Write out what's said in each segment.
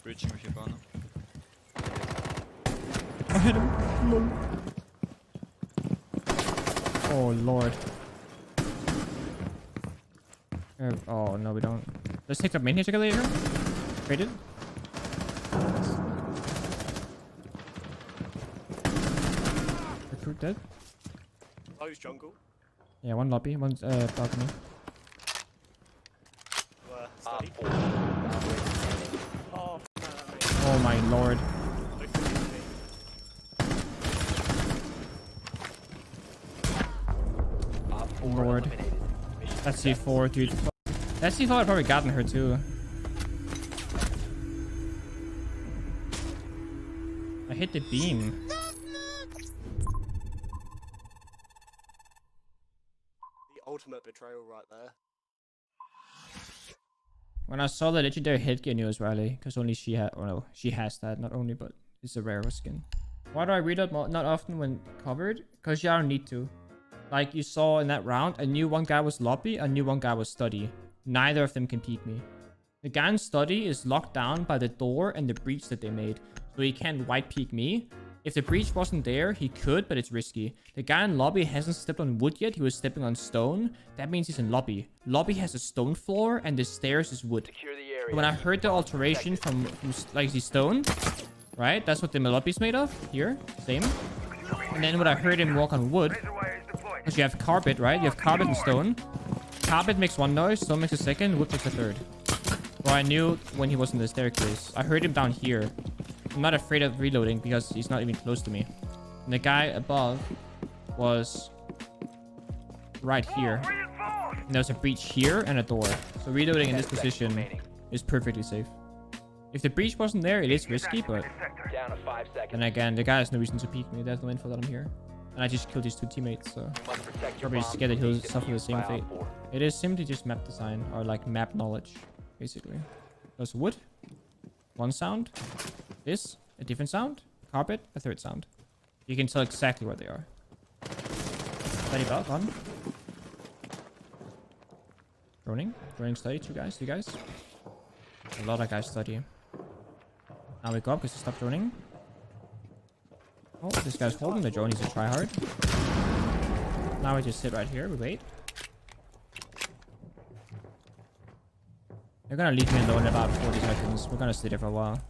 breaching with your banner. I hit him. Lol. Oh lord. Oh no, we don't. Let's take the main here together later. Traded. Recruit dead. Close jungle. Yeah, one lobby, one's balcony. Steady. Oh, Oh my lord. Lord. That's C4, dude. That C4 had probably gotten her too. I hit the beam. the ultimate betrayal right there. When I saw the legendary headgear, I knew it was Riley, because only she had, or no, she has that, not only, but it's a rare skin. Why do I read up not often when covered? Because you don't need to. Like you saw in that round, I knew one guy was lobby, I knew one guy was study. Neither of them can peek me. The guy in study is locked down by the door and the breach that they made, so he can't white peek me. If the breach wasn't there, he could, but it's risky. The guy in lobby hasn't stepped on wood yet. He was stepping on stone. That means he's in lobby. Lobby has a stone floor, and the stairs is wood. So when I heard the alteration from like the stone, right? That's what the lobby's made of. Here, same. And then when I heard him walk on wood, because you have carpet, right? You have carpet and stone. Carpet makes one noise, stone makes a second, wood makes a third. Well, I knew when he was in the staircase. I heard him down here. I'm not afraid of reloading because he's not even close to me. And the guy above was right here. And there's a breach here and a door. So reloading in this position is perfectly safe. If the breach wasn't there, it is risky, but... And again, the guy has no reason to peek me. There's no info that I'm here. And I just killed his two teammates, so... Probably scared that he'll suffer the same fate. It is simply just map design, or like map knowledge, basically. There's wood. One sound. This, a different sound. Carpet, a third sound. You can tell exactly where they are. Steady belt, on. Droning. Droning study, two guys. A lot of guys study. Now we go up because he stopped droning. Oh, this guy's holding the drone. He's a tryhard. Now we just sit right here. We wait. They're gonna leave me alone in about 40 seconds. We're gonna sit there for a while.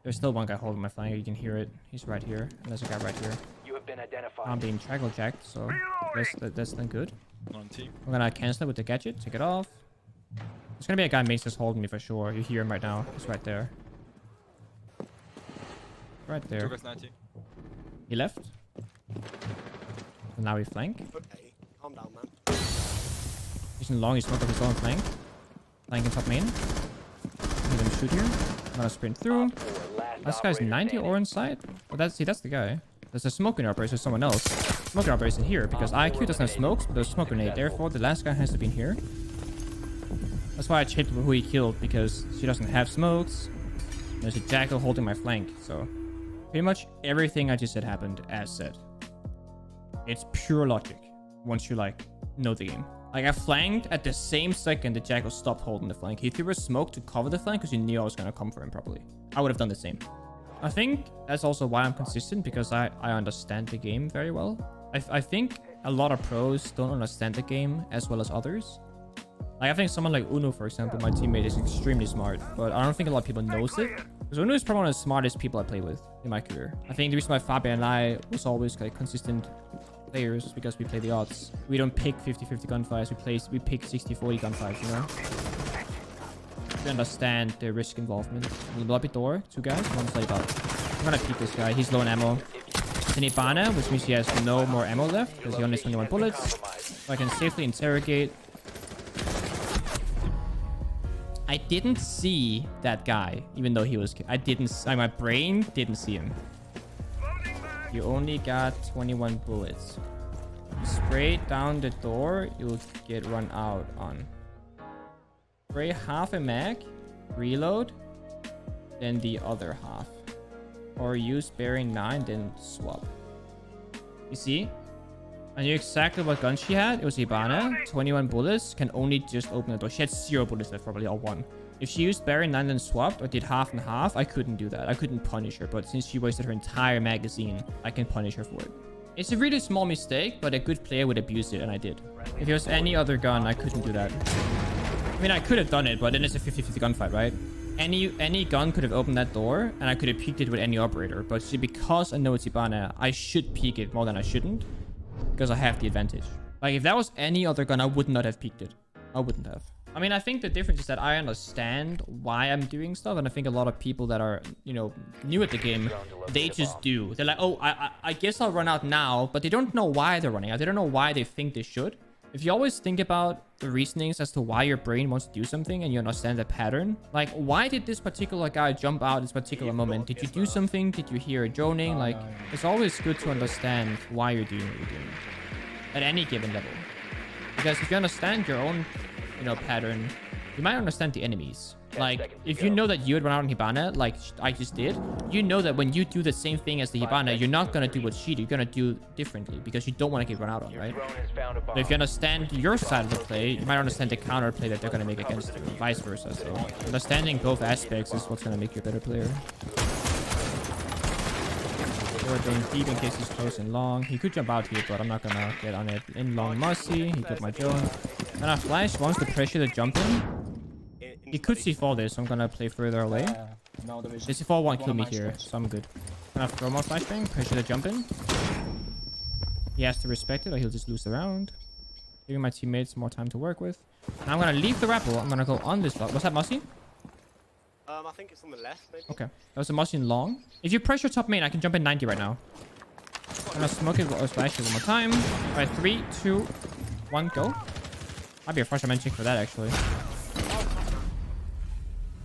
There's still one guy holding my flank. You can hear it. He's right here. And there's a guy right here. You have been identified. I'm being triangle jacked, so that's then good. On team. We're gonna cancel it with the gadget. Take it off. There's gonna be a guy main just holding me for sure. You hear him right now. He's right there. Right there. He left. And now we flank. Okay, calm down, man. He's in long. He's smoked up his own flank. Flanking top main. Let him shoot here. I'm gonna sprint through. This guy's 90 or inside. Well, that's the guy. There's a smoke grenade operator, someone else. Smoke grenade operator here because IQ doesn't have smokes, but there's smoke grenade. Therefore, the last guy has to be in here. That's why I checked who he killed, because she doesn't have smokes. There's a jackal holding my flank, so pretty much everything I just said happened as said. It's pure logic once you like know the game. Like I flanked at the same second the jackal stopped holding the flank. He threw a smoke to cover the flank because he knew I was gonna come for him probably. I would have done the same. I think that's also why I'm consistent, because I understand the game very well. I think a lot of pros don't understand the game as well as others. Like I think someone like Uno, for example, my teammate, is extremely smart, but I don't think a lot of people knows it. Because Uno is probably one of the smartest people I play with in my career. I think the reason why Fabian and I was always like consistent players is because we play the odds. We don't pick 50-50 gunfights, we pick 60-40 gunfights, you know? We understand the risk involvement. The lobby door, two guys, one slave out. I'm gonna peek this guy, he's low on ammo. I need Bana, which means he has no more ammo left, because he only has 21 bullets. So I can safely interrogate. I didn't see that guy, even though he was... my brain didn't see him. You only got 21 bullets. You spray down the door, you'll get run out on. Spray half a mag, reload, then the other half. Or use bearing 9, then swap. You see? I knew exactly what gun she had. It was Hibana. 21 bullets. Can only just open the door. She had 0 bullets left, probably, or 1. If she used Barry 9 and swapped or did half and half, I couldn't do that. I couldn't punish her. But since she wasted her entire magazine, I can punish her for it. It's a really small mistake, but a good player would abuse it, and I did. If it was any other gun, I couldn't do that. I mean, I could have done it, but then it's a 50-50 gunfight, right? Any gun could have opened that door, and I could have peeked it with any operator. But see, because I know it's Hibana, I should peek it more than I shouldn't, because I have the advantage. Like, if that was any other gun, I would not have peeked it. I wouldn't have. I mean, I think the difference is that I understand why I'm doing stuff, and I think a lot of people that are, you know, new at the game, they just do. They're like, oh, I guess I'll run out now, but they don't know why they're running out. They don't know why they think they should. If you always think about the reasonings as to why your brain wants to do something and you understand the pattern, like, why did this particular guy jump out at this particular moment? Did you do something? Did you hear a droning? Like, it's always good to understand why you're doing what you're doing at any given level. Because if you understand your own, you know, pattern, you might understand the enemies. Like, if you know that you would run out on Hibana, like I just did, you know that when you do the same thing as the Hibana, you're not going to do what she did. You're going to do differently because you don't want to get run out on, right? But if you understand your side of the play, you might understand the counter play that they're going to make against you, vice versa. So understanding both aspects is what's going to make you a better player. We're going deep in case he's close and long. He could jump out here, but I'm not going to get on it. In long Mossy, he got my drone. And I flash wants to pressure the jump in. He could C4 this, so I'm gonna play further away. The C4 won't kill me here, so I'm good. I'm gonna throw more flashbang, pressure the jump in. He has to respect it or he'll just lose the round. Giving my teammates more time to work with. And I'm gonna leave the rappel. I'm gonna go on this block. Was that Mossy? I think it's on the left, maybe. Okay. That was a Mossy in long. If you pressure top main, I can jump in 90 right now. I'm gonna smoke it or splash it one more time. Alright, 3, 2, 1, go. Might be a fresh dimension for that, actually.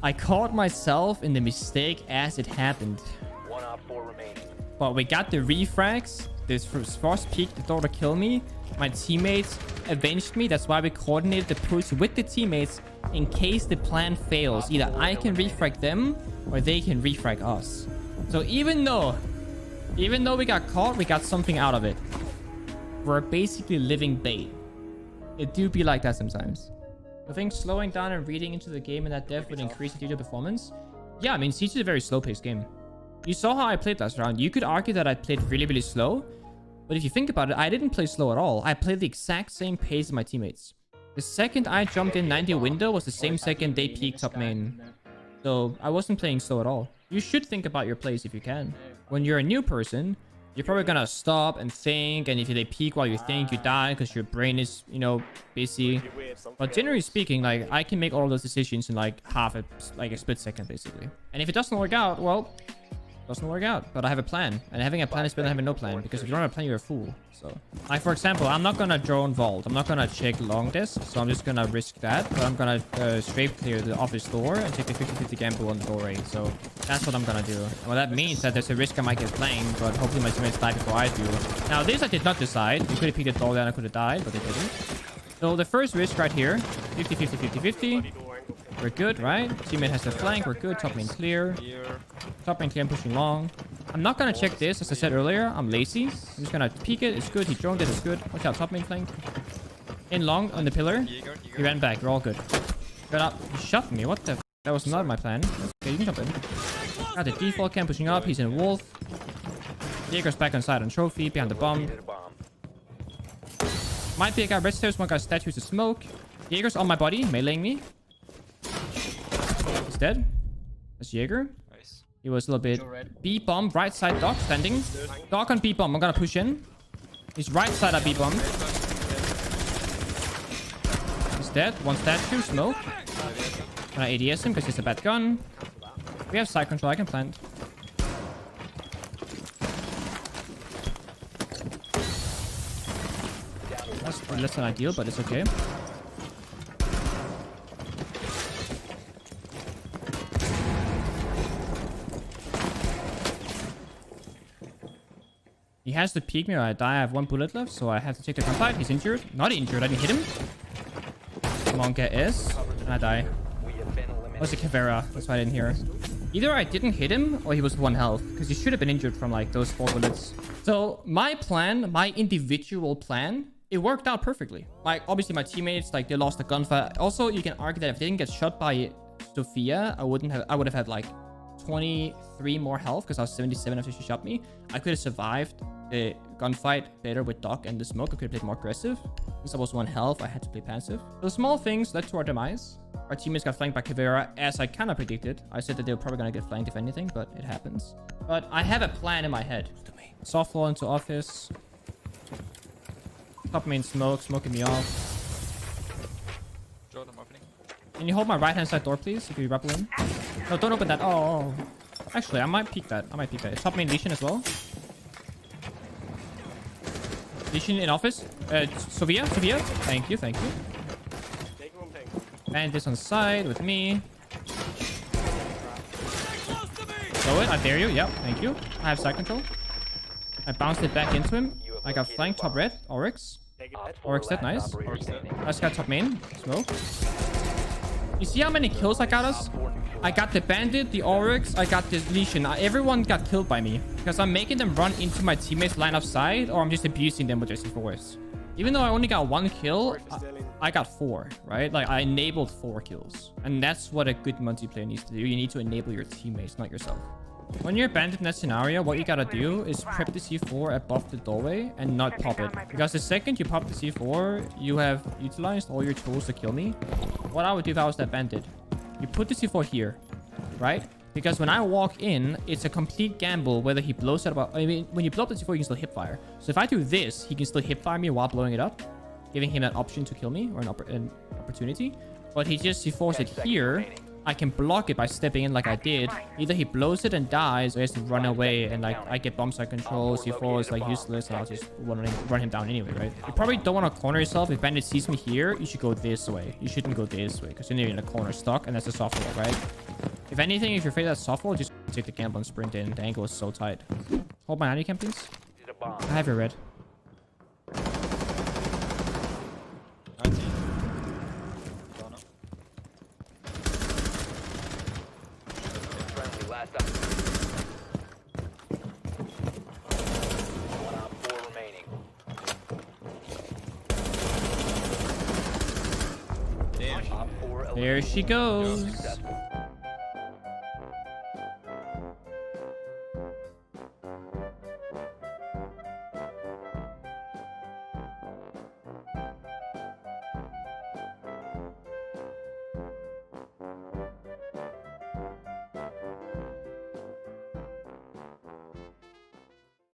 I caught myself in the mistake as it happened. 1 op 4 remaining. But we got the refrags. This first peek, the door to kill me. My teammates avenged me. That's why we coordinated the push with the teammates in case the plan fails. Either I can refrag them or they can refrag us. So even though we got caught, we got something out of it. We're basically living bait. It do be like that sometimes. I think slowing down and reading into the game in that depth would increase the performance. Yeah, I mean, Siege is a very slow-paced game. You saw how I played last round. You could argue that I played really, really slow. But if you think about it, I didn't play slow at all. I played the exact same pace as my teammates. The second I jumped in 90 window was the same second they peeked top main. So I wasn't playing slow at all. You should think about your plays if you can. When you're a new person, you're probably gonna stop and think, and if they peek while you think, you die because your brain is, you know, busy. But generally speaking, like, I can make all of those decisions in like a split second, basically. And if it doesn't work out, well, it doesn't work out. But I have a plan, and having a plan is better than having no plan, because if you don't have a plan, you're a fool. So, like, for example, I'm not gonna drone vault. I'm not gonna check long desk, so I'm just gonna risk that. But I'm gonna strafe clear the office door and take the 50-50 gamble on the doorway. So that's what I'm gonna do. Well, that means that there's a risk I might get flanked, but hopefully my teammates die before I do. Now, this I did not decide. You could have peeked the door, then I could have died, but they didn't. So the first risk right here, 50-50-50-50. We're good, right? Teammate has the flank. We're good. Top main clear. Top main clear. I'm pushing long. I'm not gonna check this. As I said earlier, I'm lazy. I'm just gonna peek it. It's good. He droned it. It's good. Watch out. Top main flank. In long on the pillar. He ran back. We're all good. Got up. He shot me. What the f? That was not my plan. Okay, you can jump in. Got the default cam pushing up. He's in wolf. Jaeger's back on side on trophy. Behind the bomb. Might be a guy red stairs. One guy statues to smoke. Jaeger's on my body. Meleeing me. He's dead. That's Jaeger. Nice. He was a little bit... B-bomb, right side dog, standing. Dog on B-bomb. I'm gonna push in. He's right side at B-bomb. He's dead. One statue, smoke. Can I ADS him because he's a bad gun? We have side control. I can plant. That's less than ideal, but it's okay. He has to peek me or I die. I have 1 bullet left, so I have to take the gunfight. He's injured. Not injured. I didn't hit him. Monka is. And I die. What's the Cavera? That's why I didn't hear. Either I didn't hit him or he was 1 health, because he should have been injured from like those 4 bullets. So my plan, my individual plan, it worked out perfectly. Like obviously my teammates, like they lost a gunfight. Also, you can argue that if they didn't get shot by Sophia, I would have had like 23 more health because I was 77 after she shot me. I could have survived the gunfight better with Doc and the smoke. I could have played more aggressive. Since I was 1 health, I had to play passive. So small things led to our demise. Our teammates got flanked by Caveira, as I kind of predicted. I said that they were probably going to get flanked if anything, but it happens. But I have a plan in my head. Soft wall into office. Top main smoke, smoking me off. Jordan, I'm opening. Can you hold my right hand side door, please, if you rappel in? No, don't open that. Oh. Actually, I might peek that. Top main Lesion as well. Lesion in office. Sophia. Thank you. Take one ping. And this on side with me. Throw it. I dare you. Yep. Thank you. I have side control. I bounced it back into him. I got flanked top red. Oryx. Take it. Oryx dead. Nice. Oryx dead. I just got top main. Smoke. You see how many kills I got us? I got the bandit, the Oryx, I got this Lesion. Everyone got killed by me because I'm making them run into my teammates' line of sight, or I'm just abusing them with their C4s. Even though I only got 1 kill, I got 4, right? Like I enabled 4 kills. And that's what a good multiplayer needs to do. You need to enable your teammates, not yourself. When you're a bandit in that scenario, what you gotta do is prep the C4 above the doorway and not pop it. Because the second you pop the C4, you have utilized all your tools to kill me. What I would do if I was that bandit, you put the C4 here, right? Because when I walk in, it's a complete gamble whether he blows it up. I mean, when you blow up the C4, you can still hip fire. So if I do this, he can still hip fire me while blowing it up, giving him an option to kill me or an opportunity. But he just C4s it here. I can block it by stepping in like I did. Either he blows it and dies, or he has to run away, and like I get bomb side control, C4 is like useless, and I'll just run him down anyway, right? You probably don't want to corner yourself. If bandit sees me here, you should go this way. You shouldn't go this way, because then you're in a corner stuck, and that's a soft wall, right? If anything, if you're afraid of that soft wall, just take the gamble and sprint in. The angle is so tight. Hold my handy cam, please. I have your red. There she goes.